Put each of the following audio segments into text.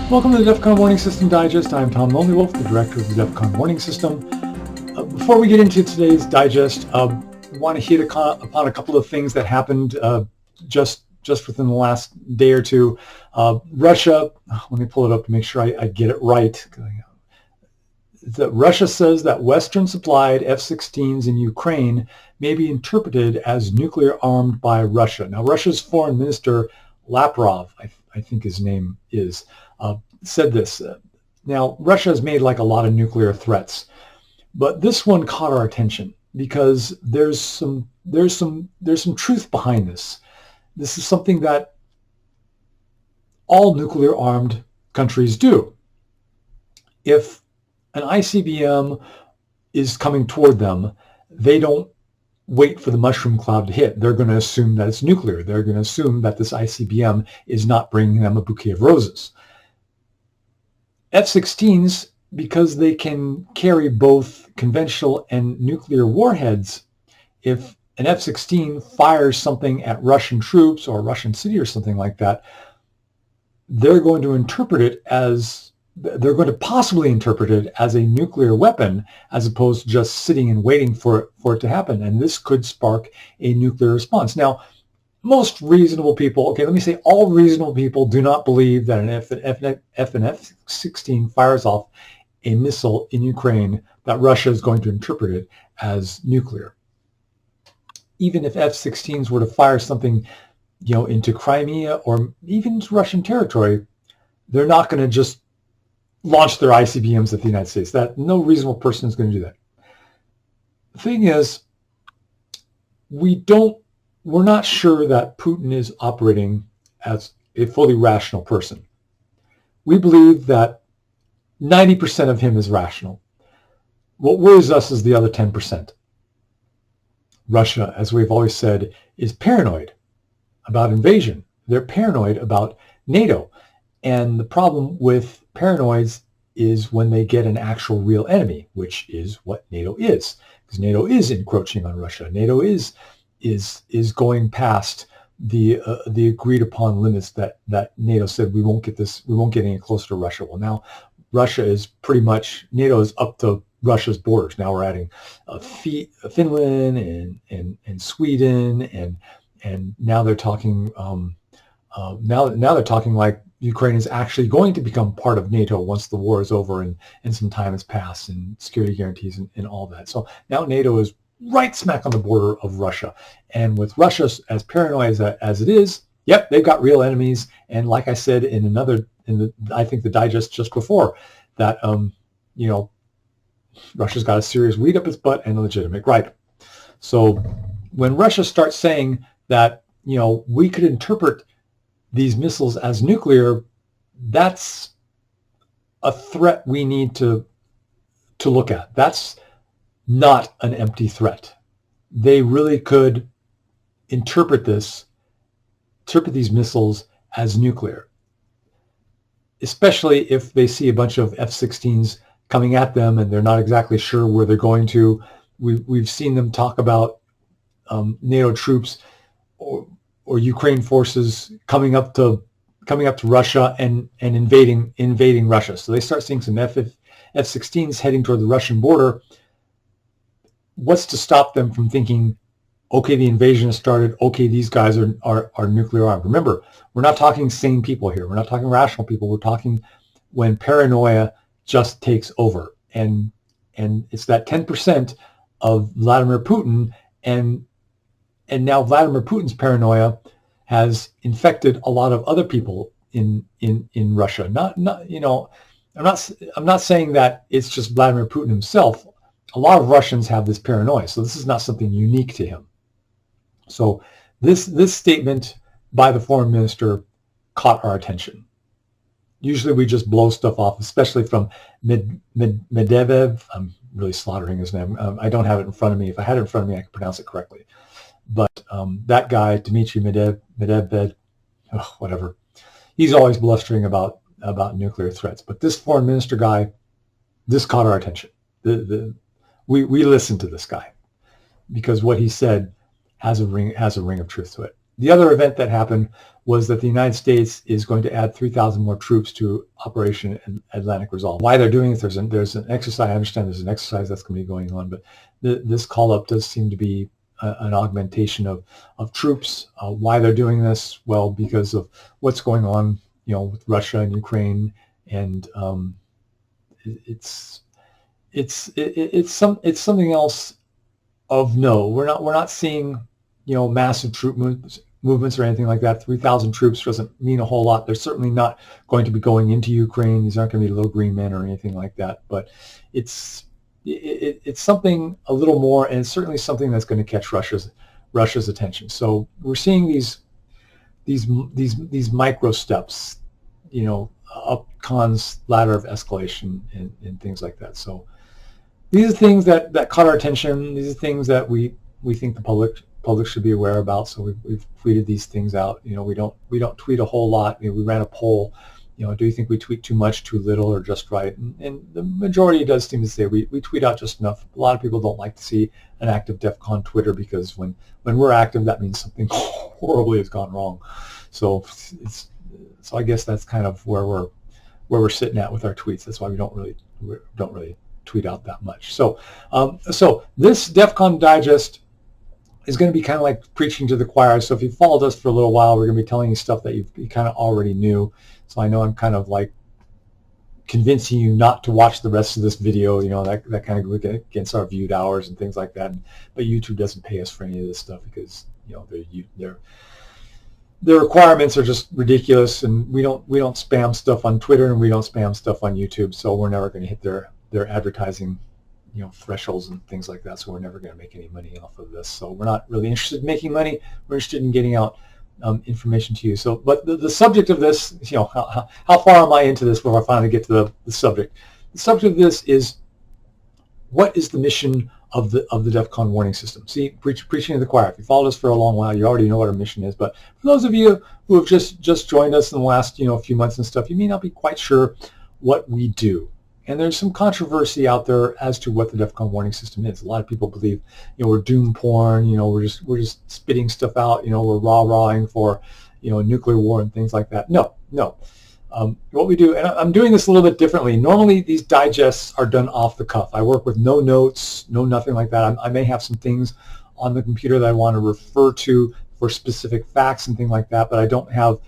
Welcome to the DEFCON Warning System Digest. I'm Tom Lonelywolf, the director of the DEFCON Warning System. Before we get into today's digest, I want to hit upon a couple of things that happened just within the last day or two. Russia, let me pull it up to make sure I get it right. Russia says that Western-supplied F-16s in Ukraine may be interpreted as nuclear armed by Russia. Now, Russia's foreign minister, Lavrov, I think his name is, said this. Now, Russia has made like a lot of nuclear threats, but this one caught our attention because there's some truth behind this. This is something that all nuclear armed countries do. If an ICBM is coming toward them, they don't wait for the mushroom cloud to hit. They're going to assume that it's nuclear. They're going to assume that this ICBM is not bringing them a bouquet of roses. F-16s, because they can carry both conventional and nuclear warheads, if an F-16 fires something at Russian troops or a Russian city or something like that, they're going to possibly interpret it as a nuclear weapon as opposed to just sitting and waiting for it to happen. And this could spark a nuclear response. Now, most reasonable people, let me say all reasonable people do not believe that if an F-16 fires off a missile in Ukraine, that Russia is going to interpret it as nuclear. Even if F-16s were to fire something, into Crimea or even into Russian territory, they're not going to just launch their ICBMs at the United States. That no reasonable person is going to do that. The thing is, we're not sure that Putin is operating as a fully rational person. We believe that 90% of him is rational. What worries us is the other 10%. Russia, as we've always said, is paranoid about invasion. They're paranoid about NATO. And the problem with paranoids is when they get an actual real enemy, which is what NATO is. Because NATO is encroaching on Russia. NATO is going past the agreed upon limits that NATO said we won't get any closer to Russia. Well, now Russia is pretty much, NATO is up to Russia's borders. Now we're adding Finland and Sweden and now they're talking now they're talking like Ukraine is actually going to become part of NATO once the war is over and some time has passed and security guarantees and all that. So now NATO is right smack on the border of Russia. And with Russia as paranoid as it is, yep, they've got real enemies. And like I said I think the digest just before, that, Russia's got a serious weed up its butt and a legitimate gripe. So when Russia starts saying that, we could interpret these missiles as nuclear, that's a threat we need to look at. That's not an empty threat. They really could interpret these missiles as nuclear, especially if they see a bunch of F-16s coming at them and they're not exactly sure where they're going to. We've seen them talk about NATO troops or Ukraine forces coming up to Russia and invading Russia. So they start seeing some F-16s heading toward the Russian border. What's to stop them from thinking, okay, the invasion has started. Okay, these guys are nuclear armed. Remember, we're not talking sane people here. We're not talking rational people. We're talking when paranoia just takes over. And it's that 10% of Vladimir Putin, and now Vladimir Putin's paranoia has infected a lot of other people in Russia. I'm not saying that it's just Vladimir Putin himself. A lot of Russians have this paranoia, so this is not something unique to him. So this statement by the foreign minister caught our attention. Usually we just blow stuff off, especially from Medvedev. I'm really slaughtering his name. I don't have it in front of me. If I had it in front of me, I could pronounce it correctly. But that guy, Dmitry Medvedev, whatever, he's always blustering about nuclear threats. But this foreign minister guy, this caught our attention. We listened to this guy because what he said has a ring of truth to it. The other event that happened was that the United States is going to add 3,000 more troops to Operation Atlantic Resolve. Why they're doing it, there's an exercise. I understand there's an exercise that's going to be going on, but this call-up does seem to be an augmentation of troops. Why they're doing this? Well, because of what's going on, with Russia and Ukraine, and it's something else of note. We're not seeing massive troop movements or anything like that. 3,000 troops doesn't mean a whole lot. They're certainly not going to be going into Ukraine. These aren't going to be little green men or anything like that. But it's something a little more, and it's certainly something that's going to catch Russia's attention. So we're seeing these micro steps, up Khan's ladder of escalation and things like that. So these are things that caught our attention. These are things that we think the public should be aware about. So we've tweeted these things out. We don't tweet a whole lot. We ran a poll. Do you think we tweet too much, too little, or just right? And the majority does seem to say we tweet out just enough. A lot of people don't like to see an active DEFCON Twitter, because when we're active, that means something horribly has gone wrong. So I guess that's kind of where we're sitting at with our tweets. That's why we don't really tweet out that much. So this DEFCON Digest is going to be kind of like preaching to the choir. So if you followed us for a little while, we're going to be telling you stuff that you kind of already knew. So I know I'm kind of like convincing you not to watch the rest of this video, that kind of goes against our viewed hours and things like that. But YouTube doesn't pay us for any of this stuff because their requirements are just ridiculous, and we don't spam stuff on Twitter, and we don't spam stuff on YouTube. So we're never going to hit their advertising thresholds and things like that. So we're never going to make any money off of this. So we're not really interested in making money. We're interested in getting out information to you. So, but the subject of this, how far am I into this before I finally get to the subject? The subject of this is, what is the mission of the DEFCON Warning System? See, preaching to the choir. If you followed us for a long while, you already know what our mission is. But for those of you who have just joined us in the last few months and stuff, you may not be quite sure what we do. And there's some controversy out there as to what the DEFCON Warning System is. A lot of people believe, we're doom porn. We're just spitting stuff out. We're rah-rahing for, nuclear war and things like that. No. What we do, and I'm doing this a little bit differently. Normally, these digests are done off the cuff. I work with no notes, nothing like that. I may have some things on the computer that I want to refer to for specific facts and things like that, but I don't have,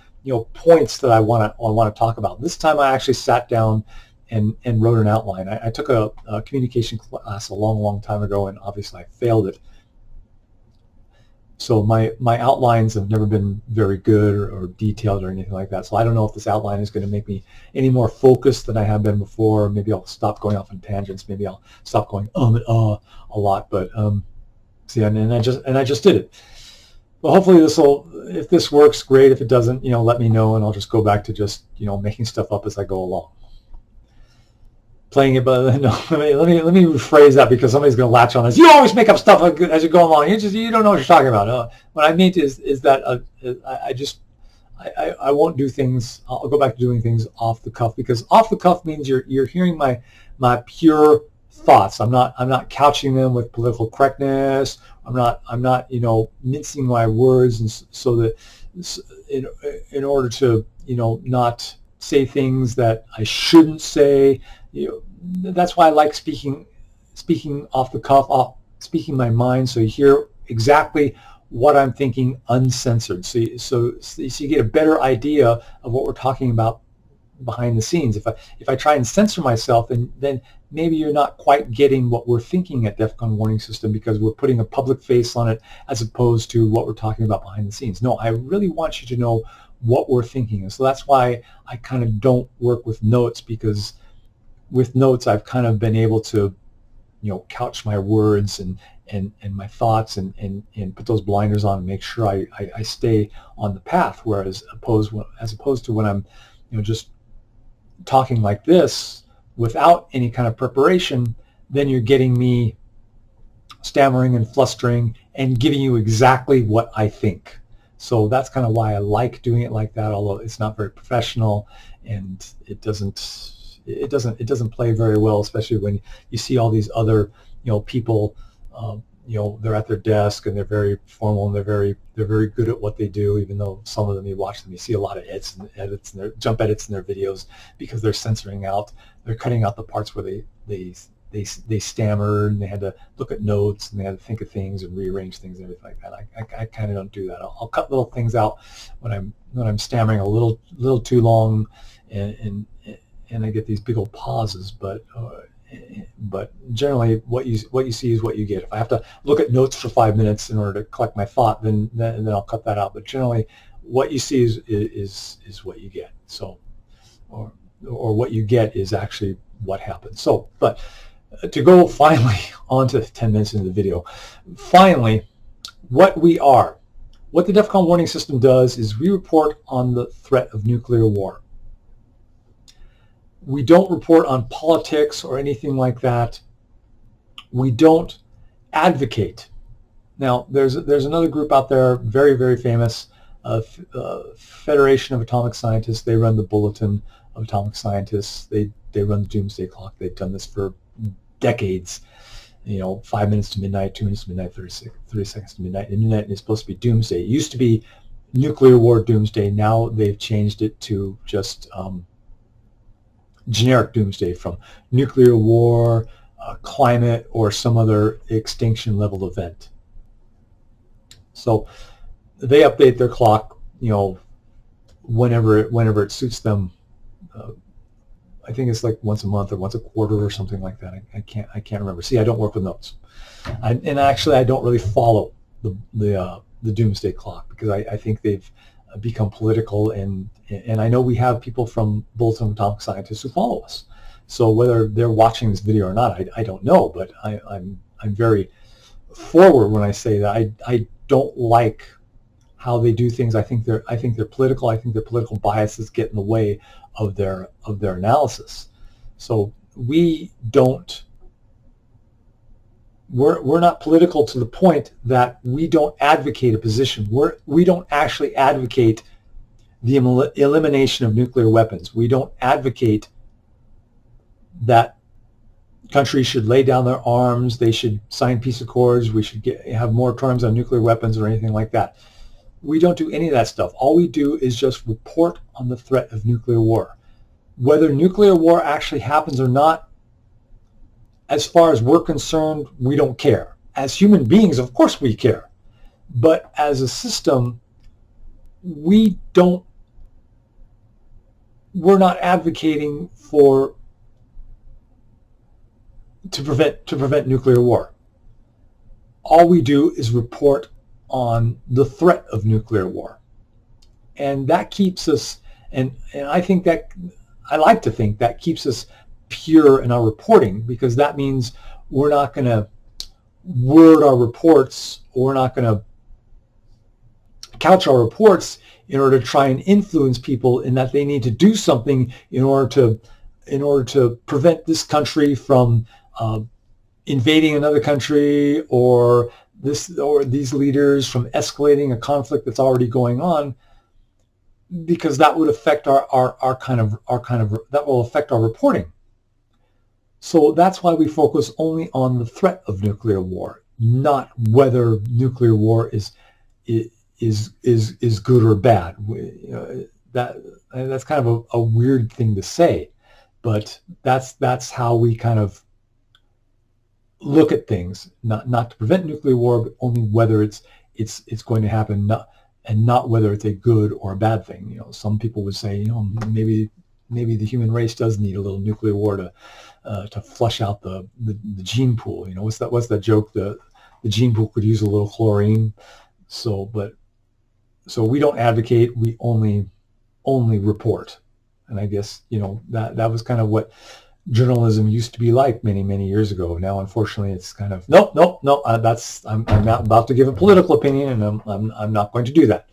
points that I want to talk about. This time, I actually sat down and wrote an outline. I took a communication class a long time ago, and obviously I failed it. So my outlines have never been very good or detailed or anything like that. So I don't know if this outline is going to make me any more focused than I have been before. Maybe I'll stop going off on tangents. Maybe I'll stop going and a lot. But see, and I just did it. But hopefully if this works, great. If it doesn't, let me know, and I'll just go back to just making stuff up as I go along. Playing it, but no, let me rephrase that, because somebody's going to latch on this. You always make up stuff as you go along. You don't know what you're talking about. What I mean is that I won't do things. I'll go back to doing things off the cuff, because off the cuff means you're hearing my pure thoughts. I'm not couching them with political correctness. I'm not mincing my words, and so that in order to not say things that I shouldn't say. That's why I like speaking off the cuff, speaking my mind, so you hear exactly what I'm thinking uncensored. So you get a better idea of what we're talking about behind the scenes. If I try and censor myself, then maybe you're not quite getting what we're thinking at DEFCON Warning System, because we're putting a public face on it as opposed to what we're talking about behind the scenes. No, I really want you to know what we're thinking. And so that's why I kind of don't work with notes, because with notes I've kind of been able to couch my words and my thoughts and put those blinders on and make sure I stay on the path, whereas as opposed to when I'm just talking like this without any kind of preparation, then you're getting me stammering and flustering and giving you exactly what I think. So that's kind of why I like doing it like that, although it's not very professional, and it doesn't play very well, especially when you see all these other people they're at their desk and they're very formal and they're very good at what they do. Even though some of them, you watch them, you see a lot of edits and their jump edits in their videos because they're censoring out, they're cutting out the parts where they stammered and they had to look at notes and they had to think of things and rearrange things and everything like that. I kind of don't do that. I'll cut little things out when I'm stammering a little too long, and I get these big old pauses. But generally, what you see is what you get. If I have to look at notes for 5 minutes in order to collect my thought, then I'll cut that out. But generally, what you see is what you get. So, or what you get is actually what happens. So, but to go finally on to 10 minutes into the video, finally, what the DEFCON warning system does is we report on the threat of nuclear war. We don't report on politics or anything like that. We don't advocate. Now, there's another group out there, very, very famous, Federation of Atomic Scientists. They run the Bulletin of Atomic Scientists. They run the Doomsday Clock. They've done this for decades. 5 minutes to midnight, 2 minutes to midnight, 30 seconds to midnight. And midnight is supposed to be doomsday. It used to be nuclear war doomsday. Now they've changed it to just generic doomsday, from nuclear war, climate, or some other extinction level event. So they update their clock, whenever it suits them. I think it's like once a month or once a quarter or something like that. I can't remember. See, I don't work with notes, and actually I don't really follow the doomsday clock because I think they've become political, and I know we have people from Bulletin of Atomic Scientists who follow us. So whether they're watching this video or not, I don't know. But I'm very forward when I say that I don't like how they do things. I think they're political. I think their political biases get in the way of their analysis. So we're not political to the point that we don't advocate a position. We don't actually advocate the elimination of nuclear weapons. We don't advocate that countries should lay down their arms, they should sign peace accords, we should have moratoriums on nuclear weapons or anything like that. We don't do any of that stuff. All we do is just report on the threat of nuclear war. Whether nuclear war actually happens or not, as far as we're concerned, we don't care. As human beings, of course we care. But as a system, we're not advocating to prevent nuclear war. All we do is report on the threat of nuclear war. And that keeps us, and I like to think that keeps us pure in our reporting, because that means we're not going to word our reports, or we're not going to couch our reports in order to try and influence people in that they need to do something in order to prevent this country from invading another country, or these leaders from escalating a conflict that's already going on, because that would affect that will affect our reporting. So that's why we focus only on the threat of nuclear war, not whether nuclear war is good or bad. That's kind of a weird thing to say, but that's how we kind of look at things. Not to prevent nuclear war, but only whether it's going to happen, not whether it's a good or a bad thing. Some people would say, maybe the human race does need a little nuclear war to flush out the gene pool. What's that joke? The gene pool could use a little chlorine. So we don't advocate. We only report. And I guess that was kind of what journalism used to be like many years ago. Now, unfortunately, it's kind of no. I'm not about to give a political opinion, and I'm not going to do that.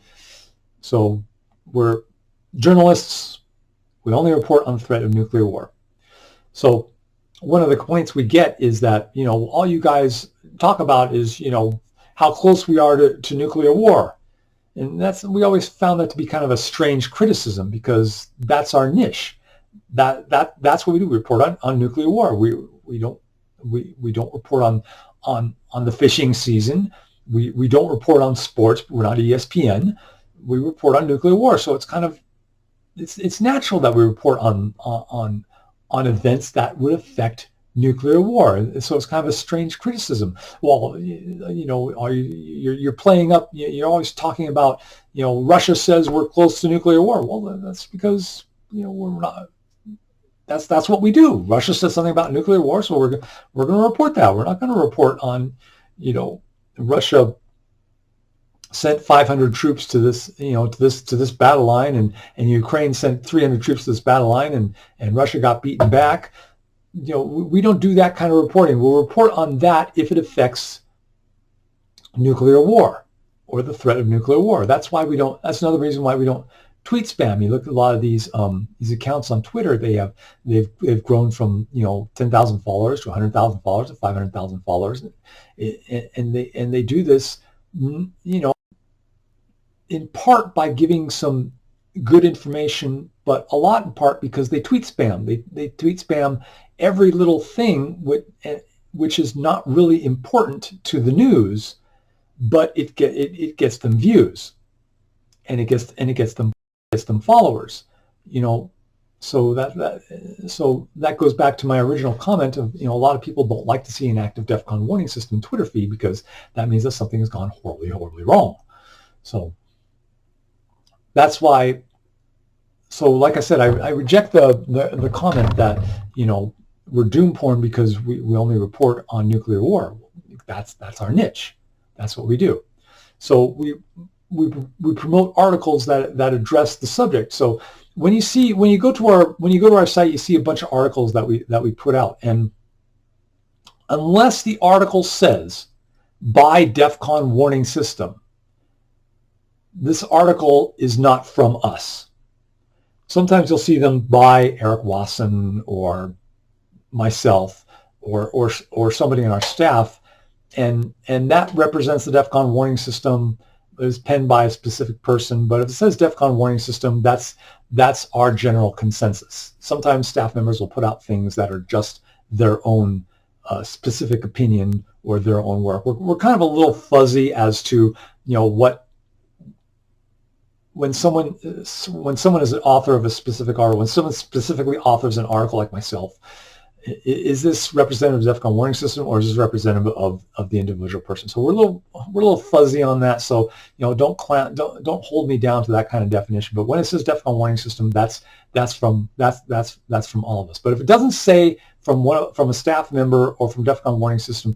So we're journalists. We only report on the threat of nuclear war. So one of the complaints we get is that all you guys talk about is how close we are to nuclear war, and we always found that to be kind of a strange criticism, because that's our niche. That's what we do. We report on nuclear war. We don't report on the fishing season. We don't report on sports. We're not ESPN. We report on nuclear war. So it's natural that we report on events that would affect nuclear war. So it's kind of a strange criticism. Well, you're playing up. You're always talking about, Russia says we're close to nuclear war. Well, that's because we're not. That's what we do. Russia says something about nuclear war, so we're going to report that. We're not going to report on, Russia sent 500 troops to this, to this battle line, and Ukraine sent 300 troops to this battle line, and Russia got beaten back. We don't do that kind of reporting. We'll report on that if it affects nuclear war or the threat of nuclear war. That's why we don't. That's another reason why we don't tweet spam. You look at a lot of these accounts on Twitter. They've grown from 10,000 followers to 100,000 followers to 500,000 followers, and they do this in part by giving some good information, but a lot in part because they tweet spam. They tweet spam every little thing which is not really important to the news, but it gets them views, and it gets them followers. So that goes back to my original comment of a lot of people don't like to see an active DEFCON warning system Twitter feed because that means that something has gone horribly, horribly wrong. So that's why. So like I said, I reject the comment that we're doom porn because we only report on nuclear war. That's our niche. That's what we do. So we promote articles that address the subject. So when you go to our site, you see a bunch of articles that we put out, and unless the article says by DEFCON Warning System, this article is not from us. Sometimes you'll see them by Eric Wasson or myself or somebody in our staff, and that represents the DEFCON Warning System. It is penned by a specific person, but if it says DEFCON Warning System, that's our general consensus. Sometimes staff members will put out things that are just their own specific opinion or their own work. We're kind of a little fuzzy as to what. When someone is an author of a specific article, when someone specifically authors an article like myself, is this representative of DEFCON Warning System or is this representative of the individual person? So we're a little fuzzy on that. So don't hold me down to that kind of definition. But when it says DEFCON Warning System, that's from all of us. But if it doesn't say from a staff member or from DEFCON Warning System,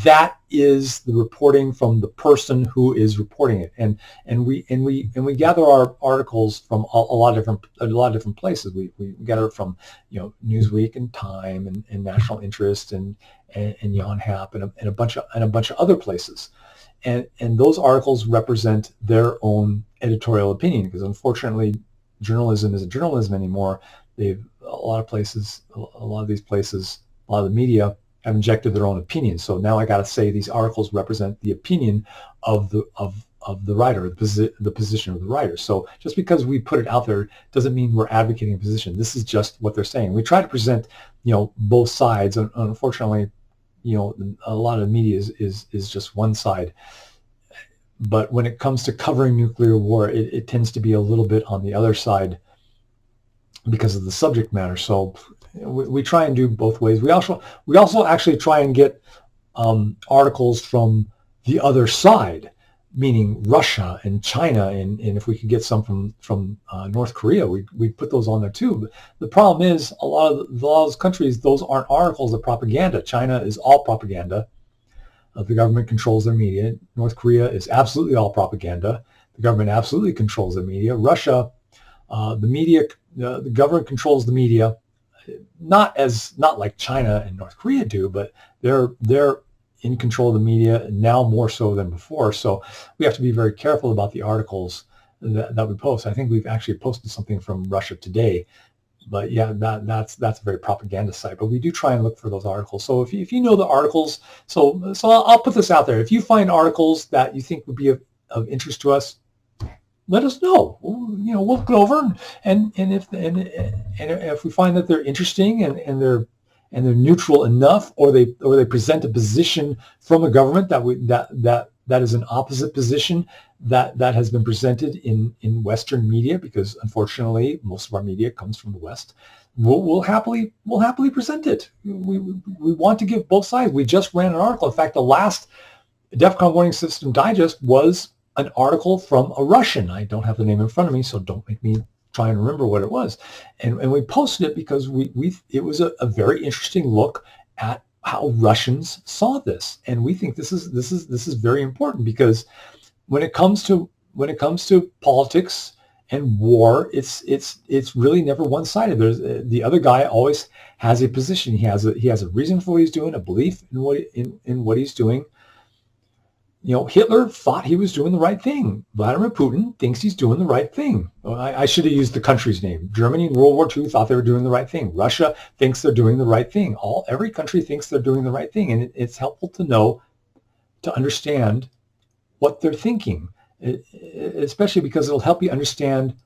that is the reporting from the person who is reporting it, and we gather our articles from a lot of different places. We gather it from Newsweek and Time and National Interest and Yonhap and a bunch of other places, and those articles represent their own editorial opinion, because unfortunately journalism isn't journalism anymore. A lot of the media have injected their own opinions. So now I got to say these articles represent the opinion of the writer, the position of the writer. So just because we put it out there doesn't mean we're advocating a position. This is just what they're saying. We try to present both sides. And unfortunately, a lot of media is just one side. But when it comes to covering nuclear war, it tends to be a little bit on the other side because of the subject matter. So we try and do both ways. We also actually try and get articles from the other side, meaning Russia and China, and if we could get some from North Korea, we put those on there too. But the problem is a lot of those countries, those aren't articles of propaganda. China is all propaganda. The government controls their media. North Korea is absolutely all propaganda. The government absolutely controls their media. Russia, the government controls the media, not like China and North Korea do, but they're in control of the media now more so than before. So we have to be very careful about the articles that we post. I think we've actually posted something from Russia today, but yeah, that's a very propaganda site. But we do try and look for those articles. So if you know the articles, so I'll put this out there. If you find articles that you think would be of interest to us, let us know. We'll look over and if we find that they're interesting and and they're neutral enough, or they present a position from a government that is an opposite position that has been presented in Western media, because unfortunately most of our media comes from the West. We'll happily present it. We want to give both sides. We just ran an article. In fact, the last DEFCON Warning System Digest was an article from a Russian. I don't have the name in front of me, so don't make me try and remember what it was. And we posted it because it was a very interesting look at how Russians saw this. And we think this is very important, because when it comes to politics and war, it's really never one-sided. There's the other guy always has a position. He has a reason for what he's doing, a belief in what he's doing. You know, Hitler thought he was doing the right thing. Vladimir Putin thinks he's doing the right thing. I should have used the country's name. Germany in World War II thought they were doing the right thing. Russia thinks they're doing the right thing. Every country thinks they're doing the right thing, and it's helpful to understand what they're thinking, especially because it'll help you understand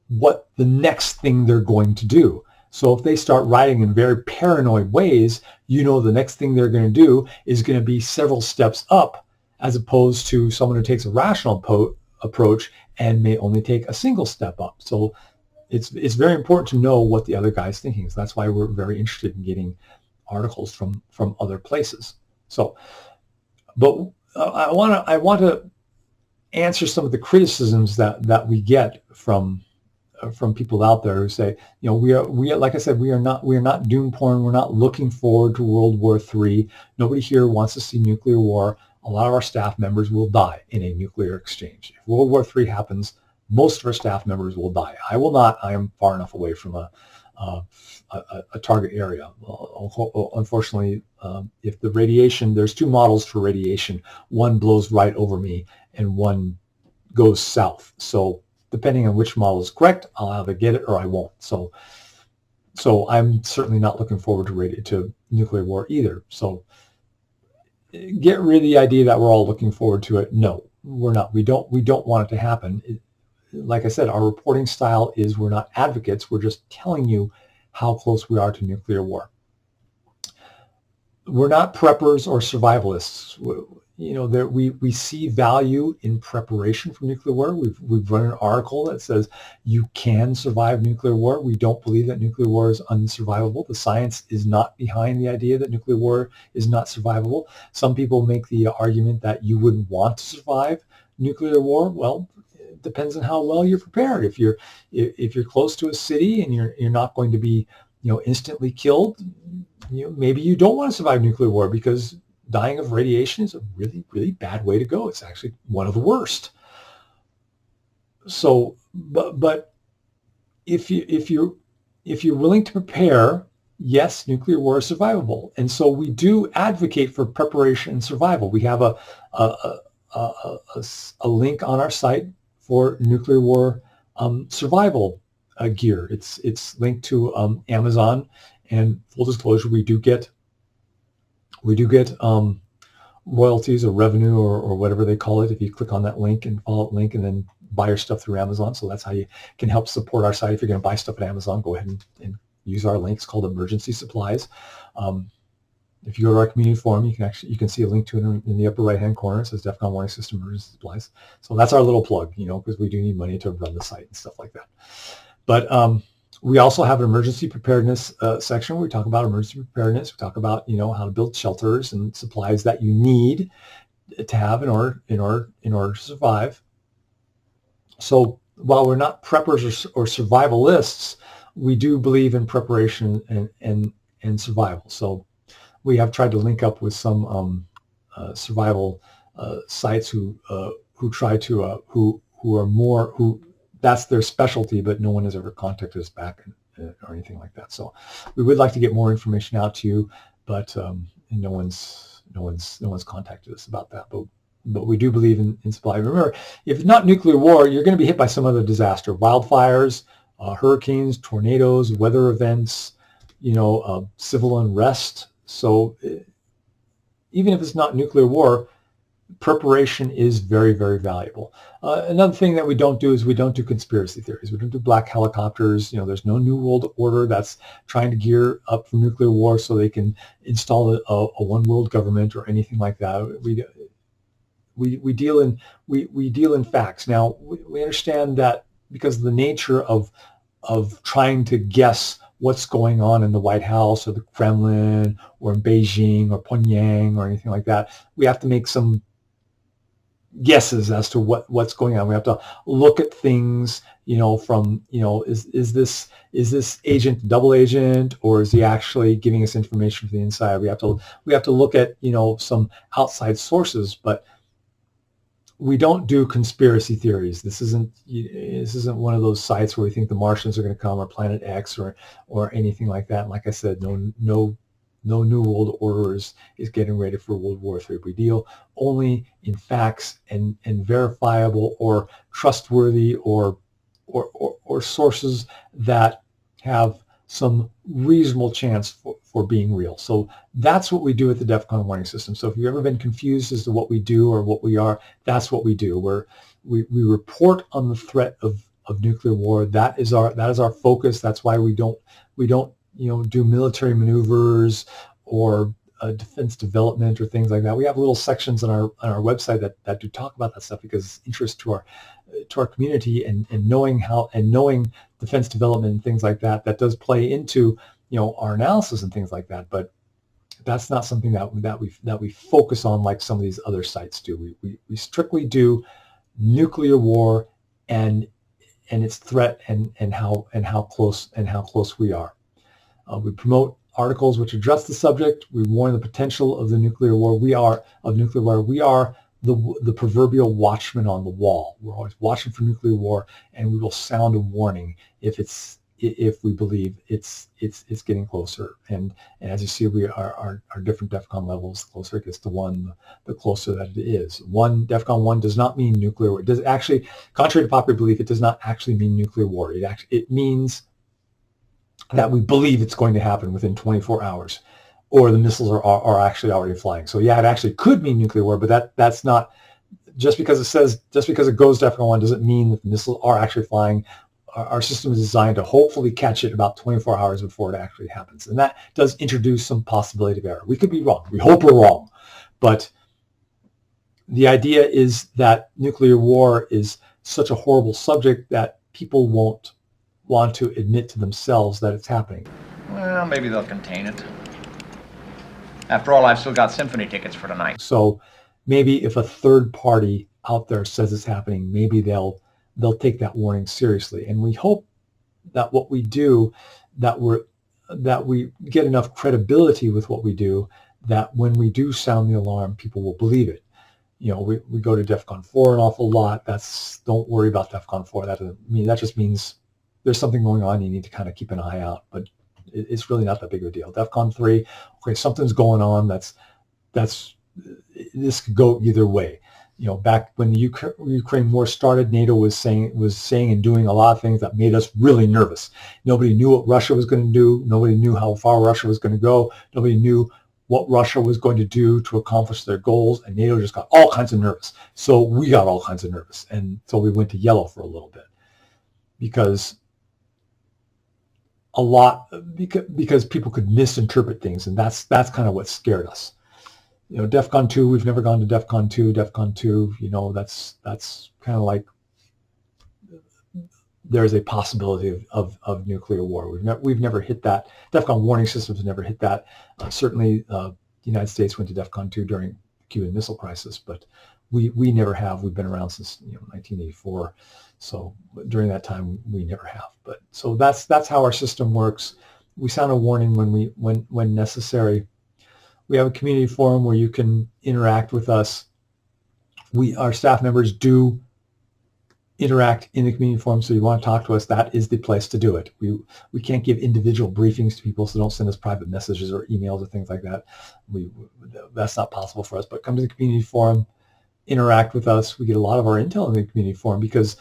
what the next thing they're going to do. So if they start writing in very paranoid ways, you know the next thing they're going to do is going to be several steps up, as opposed to someone who takes a rational approach and may only take a single step up. So it's very important to know what the other guy's thinking. So that's why we're very interested in getting articles from other places. So, but I want to answer some of the criticisms that we get from people out there who say, you know, we are like I said, we are not doom porn. We're not looking forward to World War III. Nobody here wants to see nuclear war. A lot of our staff members will die in a nuclear exchange. If World War III happens, most of our staff members will die. I will not. I am far enough away from a target area. Unfortunately, if the radiation, there's two models for radiation. One blows right over me and one goes south. So depending on which model is correct, I'll either get it or I won't. So I'm certainly not looking forward to nuclear war either. So get rid of the idea that we're all looking forward to it. No, we're not. We don't want it to happen. Like I said, our reporting style is we're not advocates. We're just telling you how close we are to nuclear war. We're not preppers or survivalists. You know, we see value in preparation for nuclear war. We've run an article that says you can survive nuclear war. We don't believe that nuclear war is unsurvivable. The science is not behind the idea that nuclear war is not survivable. Some people make the argument that you wouldn't want to survive nuclear war. Well, it depends on how well you're prepared. If you're close to a city and you're not going to be, you know, instantly killed, you know, maybe you don't want to survive nuclear war, because dying of radiation is a really, really bad way to go. It's actually one of the worst. So, but if you're willing to prepare, yes, nuclear war is survivable, and so we do advocate for preparation and survival. We have a link on our site for nuclear war survival gear. It's linked to Amazon, and full disclosure, we do get royalties or revenue or whatever they call it if you click on that link and follow that link and then buy your stuff through Amazon. So that's how you can help support our site. If you're going to buy stuff at Amazon, go ahead and use our link. It's called Emergency Supplies. If you go to our community forum, you can see a link to it in the upper right hand corner. It says DEFCON Warning System Emergency Supplies. So that's our little plug, you know, because we do need money to run the site and stuff like that. But we also have an emergency preparedness section where we talk about emergency preparedness. We talk about, you know, how to build shelters and supplies that you need to have in order to survive. So while we're not preppers or survivalists, we do believe in preparation and survival. So we have tried to link up with some survival sites who that's their specialty, but no one has ever contacted us back or anything like that. So we would like to get more information out to you, but no one's contacted us about that. But we do believe in supply. Remember, if not nuclear war, you're going to be hit by some other disaster: wildfires, hurricanes, tornadoes, weather events, you know, civil unrest. So even if it's not nuclear war, preparation is very, very valuable. Another thing that we don't do is we don't do conspiracy theories. We don't do black helicopters. There's no New World Order that's trying to gear up for nuclear war so they can install a one world government or anything like that. We deal in facts. Now we understand that because of the nature of trying to guess what's going on in the White House or the Kremlin or in Beijing or Pyongyang or anything like that, we have to make some guesses as to what's going on. We have to look at things, from, is this agent a double agent, or is he actually giving us information from the inside? We have to look at, some outside sources, but we don't do conspiracy theories. This isn't one of those sites where we think the Martians are going to come, or Planet X, or anything like that. And like I said, no New World Order is getting ready for World War III. We deal only in facts and verifiable or trustworthy or sources that have some reasonable chance for being real. So that's what we do at the DEFCON Warning System. So if you've ever been confused as to what we do or what we are, that's what we do. We report on the threat of nuclear war. That is our focus. That's why we don't do military maneuvers or defense development or things like that. We have little sections on our website that do talk about that stuff because it's interest to our community, and knowing defense development and things like that does play into our analysis and things like that. But that's not something that we focus on like some of these other sites do. We strictly do nuclear war and its threat and how close we are. We promote articles which address the subject. We warn the potential of the nuclear war. We are the proverbial watchman on the wall. We're always watching for nuclear war, and we will sound a warning if we believe it's getting closer. And as you see, our different DEFCON levels. The closer it gets to 1, the closer that it is. DEFCON 1 does not mean nuclear war. It does actually, contrary to popular belief, it does not actually mean nuclear war. It means that we believe it's going to happen within 24 hours, or the missiles are actually already flying. So yeah, it actually could mean nuclear war, but that's not, just because it goes DEFCON 1 doesn't mean that the missiles are actually flying. Our system is designed to hopefully catch it about 24 hours before it actually happens. And that does introduce some possibility of error. We could be wrong. We hope we're wrong. But the idea is that nuclear war is such a horrible subject that people won't want to admit to themselves that it's happening. Well, maybe they'll contain it. After all, I've still got symphony tickets for tonight. So maybe if a third party out there says it's happening, maybe they'll take that warning seriously. And we hope that what we do, that we get enough credibility with what we do, that when we do sound the alarm, people will believe it. We go to DEFCON 4 an awful lot. Don't worry about DEFCON 4. That just means there's something going on. You need to kind of keep an eye out, but it's really not that big of a deal. DEFCON 3, okay, something's going on. This could go either way. Back when the Ukraine war started, NATO was saying and doing a lot of things that made us really nervous. Nobody knew what Russia was going to do. Nobody knew how far Russia was going to go. Nobody knew what Russia was going to do to accomplish their goals, and NATO just got all kinds of nervous. So we got all kinds of nervous, and so we went to yellow for a little bit because people could misinterpret things, and that's kind of what scared us. DEFCON 2, we've never gone to DEFCON 2. DEFCON 2, that's kind of like there's a possibility of nuclear war. We've never hit that. DEFCON warning systems never hit that. Certainly, the United States went to DEFCON 2 during the Cuban Missile Crisis, but we never have. We've been around since 1984. So during that time, we never have. But so that's how our system works. We sound a warning when necessary. We have a community forum where you can interact with us. Our staff members do interact in the community forum, so you want to talk to us, that is the place to do it. We can't give individual briefings to people, so don't send us private messages or emails or things like that. That's not possible for us. But come to the community forum, interact with us. We get a lot of our intel in the community forum because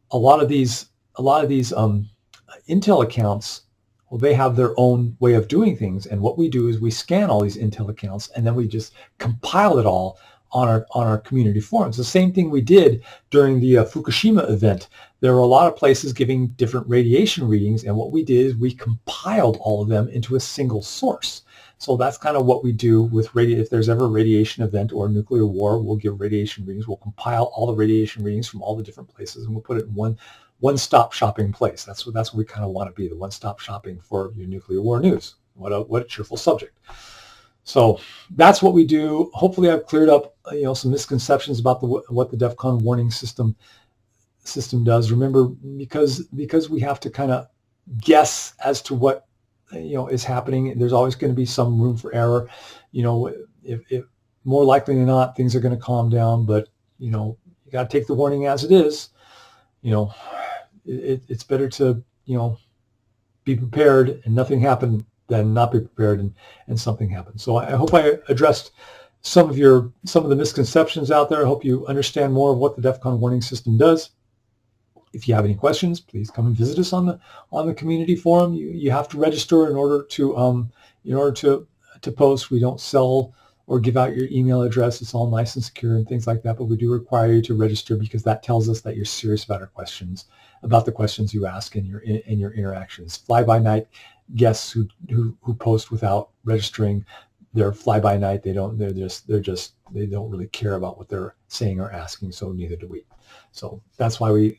a lot of these intel accounts, well, they have their own way of doing things, and what we do is we scan all these intel accounts and then we just compile it all on our community forums. The same thing we did during the Fukushima event. There were a lot of places giving different radiation readings, and what we did is we compiled all of them into a single source. So that's kind of what we do with if there's ever a radiation event or a nuclear war, we'll give radiation readings. We'll compile all the radiation readings from all the different places, and we'll put it in one-stop shopping place. That's what we kind of want to be, the one-stop shopping for your nuclear war news. What a cheerful subject. So that's what we do. Hopefully I've cleared up some misconceptions about what the DEFCON warning system does. Remember, because we have to kind of guess as to what is happening, there's always going to be some room for error. If more likely than not, things are going to calm down, but you got to take the warning as it is. It's better to be prepared and nothing happen than not be prepared and something happens. So I hope I addressed some of the misconceptions out there. I hope you understand more of what the DEFCON warning system does. If you have any questions, please come and visit us on the community forum. You have to register in order to post. We don't sell or give out your email address. It's all nice and secure and things like that, but we do require you to register because that tells us that you're serious about our questions, about the questions you ask in your interactions. Fly-by-night guests who post without registering, they're fly-by-night. They don't really care about what they're saying or asking, so neither do we. So that's why we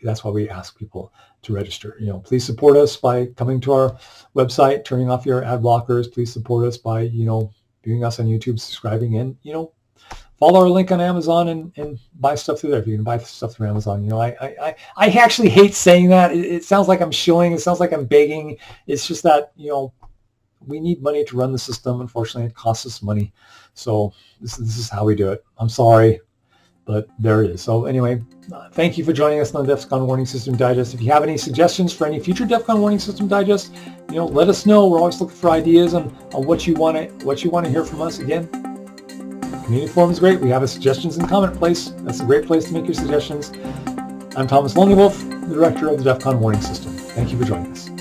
ask people to register. Please support us by coming to our website, turning off your ad blockers. Please support us by viewing us on YouTube, subscribing, and follow our link on Amazon and buy stuff through there. If you can buy stuff through Amazon, I actually hate saying that. It sounds like I'm shilling. It sounds like I'm begging. It's just that we need money to run the system. Unfortunately, it costs us money. So this is how we do it. I'm sorry, but there it is. So anyway, thank you for joining us on the DEFCON Warning System Digest. If you have any suggestions for any future DEFCON Warning System Digest, let us know. We're always looking for ideas on what you want to hear from us. Again, community forum is great. We have a suggestions and comment place. That's a great place to make your suggestions. I'm Thomas Lonely Wolf, the director of the DEFCON Warning System. Thank you for joining us.